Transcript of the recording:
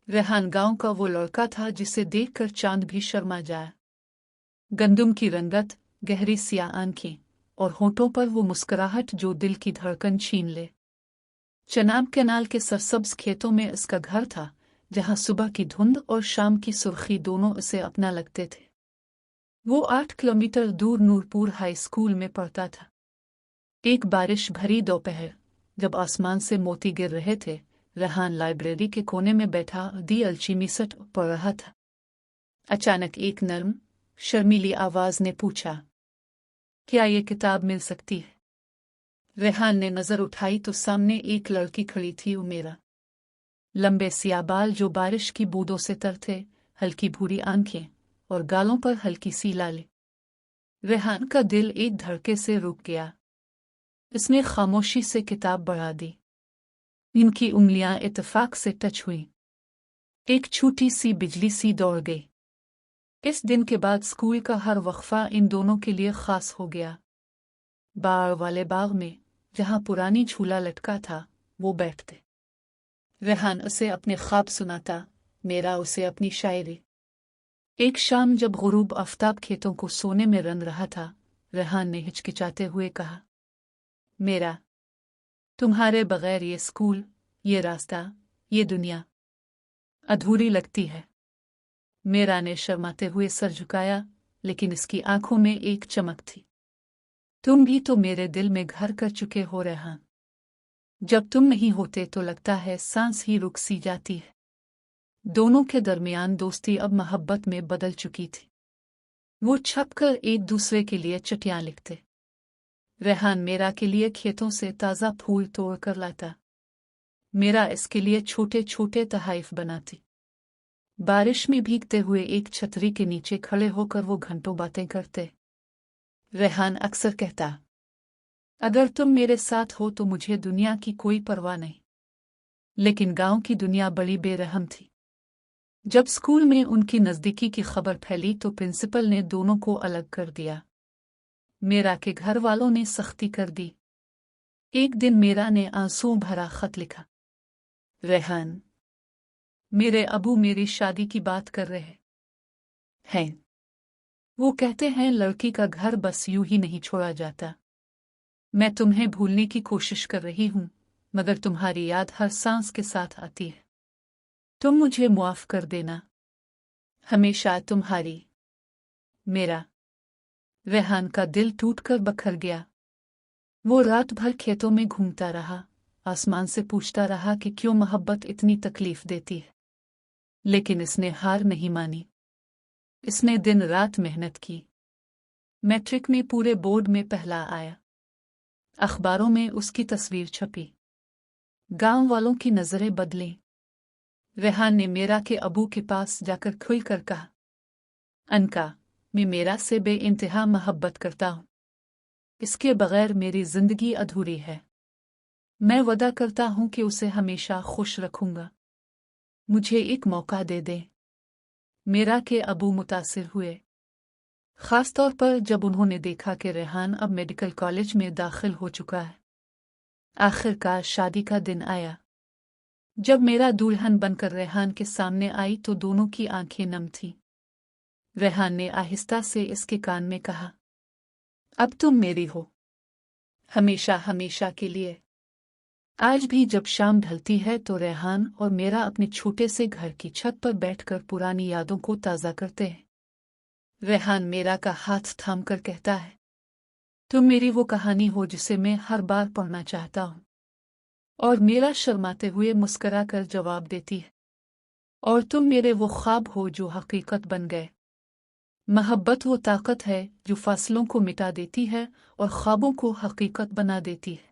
रेहान गांव का वो लड़का था जिसे देखकर चांद भी शर्मा जाए। गंदुम की रंगत, गहरी सियाह आंखें और होठों पर वो मुस्कुराहट जो दिल की धड़कन छीन ले। चनाब कैनाल के सरसब्ज खेतों में इसका घर था, जहां सुबह की धुंध और शाम की सुर्खी दोनों इसे अपना लगते थे। वो 8 किलोमीटर दूर नूरपुर हाई स्कूल में पढ़ता था। एक बारिश भरी दोपहर, जब आसमान से मोती गिर रहे थे, रेहान लाइब्रेरी के कोने में बैठा दी अलचिमिसट पढ़ रहा था। अचानक एक नर्म, शर्मीली आवाज ने पूछा, क्या ये किताब मिल सकती है? रेहान ने नजर उठाई तो सामने एक लड़की खड़ी थी, उमेरा। लंबे सियाह बाल जो बारिश की बूंदों से तर थे, हल्की भूरी आंखें और गालों पर हल्की सी लाली। रेहान का दिल एक धड़के से रुक गया। इसने खामोशी से किताब बढ़ा दी। इनकी उंगलियां इत्तेफाक से टच हुई। एक छोटी सी बिजली सी दौड़ गई। इस दिन के बाद स्कूल का हर वक्फा इन दोनों के लिए खास हो गया। बाड़ वाले बाग में, जहां पुरानी झूला लटका था, वो बैठते। रेहान उसे अपने ख्वाब सुनाता, मेरा उसे अपनी शायरी। एक शाम जब गुरूब आफताब खेतों को सोने में रंग रहा था, रेहान ने हिचकिचाते हुए कहा, मेरा, तुम्हारे बगैर ये स्कूल, ये रास्ता, ये दुनिया अधूरी लगती है। मेरा ने शर्माते हुए सर झुकाया, लेकिन इसकी आंखों में एक चमक थी। तुम भी तो मेरे दिल में घर कर चुके हो रेहान। जब तुम नहीं होते तो लगता है सांस ही रुक सी जाती है। दोनों के दरमियान दोस्ती अब मोहब्बत में बदल चुकी थी। वो छपकर एक दूसरे के लिए चिट्ठियां लिखते। रेहान मेरा के लिए खेतों से ताज़ा फूल तोड़ कर लाता। मेरा इसके लिए छोटे छोटे तहाइफ बनाती। बारिश में भीगते हुए एक छतरी के नीचे खड़े होकर वो घंटों बातें करते। रेहान अक्सर कहता, अगर तुम मेरे साथ हो तो मुझे दुनिया की कोई परवाह नहीं। लेकिन गांव की दुनिया बड़ी बेरहम थी। जब स्कूल में उनकी नज़दीकी की खबर फैली तो प्रिंसिपल ने दोनों को अलग कर दिया। मेरा के घर वालों ने सख्ती कर दी। एक दिन मेरा ने आंसुओं भरा खत लिखा, रेहान, मेरे अबू मेरी शादी की बात कर रहे हैं। वो कहते हैं लड़की का घर बस यूं ही नहीं छोड़ा जाता। मैं तुम्हें भूलने की कोशिश कर रही हूं, मगर तुम्हारी याद हर सांस के साथ आती है। तुम मुझे मुआफ कर देना। हमेशा तुम्हारी, मेरा। रेहान का दिल टूटकर बखर गया। वो रात भर खेतों में घूमता रहा, आसमान से पूछता रहा कि क्यों मोहब्बत इतनी तकलीफ देती है। लेकिन इसने हार नहीं मानी। इसने दिन रात मेहनत की। मैट्रिक में पूरे बोर्ड में पहला आया। अखबारों में उसकी तस्वीर छपी। गांव वालों की नजरें बदलीं। रेहान ने मेरा के अबू के पास जाकर खुलकर कहा, अनका, मैं मेरा से बेइंतहा मोहब्बत करता हूं। इसके बगैर मेरी जिंदगी अधूरी है। मैं वादा करता हूं कि उसे हमेशा खुश रखूंगा। मुझे एक मौका दे दे। मेरा के अबू मुतासिर हुए, खास तौर पर जब उन्होंने देखा कि रेहान अब मेडिकल कॉलेज में दाखिल हो चुका है। आखिरकार शादी का दिन आया। जब मेरा दुल्हन बनकर रेहान के सामने आई तो दोनों की आंखें नम थीं। रेहान ने आहिस्ता से इसके कान में कहा, अब तुम मेरी हो, हमेशा हमेशा के लिए। आज भी जब शाम ढलती है तो रेहान और मेरा अपने छोटे से घर की छत पर बैठकर पुरानी यादों को ताज़ा करते हैं। रेहान मेरा का हाथ थामकर कहता है, तुम मेरी वो कहानी हो जिसे मैं हर बार पढ़ना चाहता हूँ। और मेरा शर्माते हुए मुस्करा कर जवाब देती है, और तुम मेरे वो ख्वाब हो जो हकीकत बन गए। मोहब्बत वो ताकत है जो फासलों को मिटा देती है और ख्वाबों को हकीकत बना देती है।